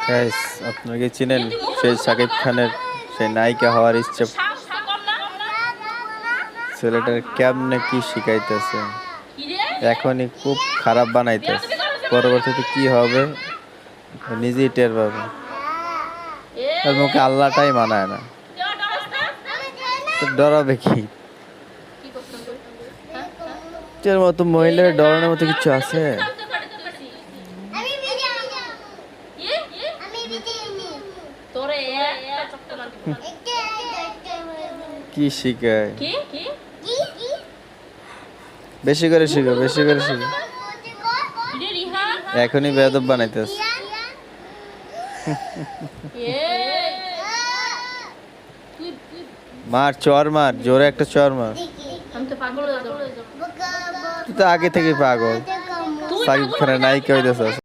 guys আপনারা কি চিনেন সেই সাকিব খানের সেই নায়িকা হওয়ার ইচ্ছে ছেলেটার কেমনে কি শিখাইতেছে এখনই খুব খারাপ বানাইতেছে পরবর্তীতে কি হবে নিজেই টের পাবে তার মুখে আল্লাহটাই মানায় না তো ডরাবে কি এর মতো মহিলার ডরানোর মতো কিছু আছে কি শিখায় বেশি করে শিখো এখনই বেয়াদব বানাইতেছ মার চর মার জোরে একটা চর মার তুই তো আগে থেকে পাগল সাকিব খানের নায়িকা হইতেছ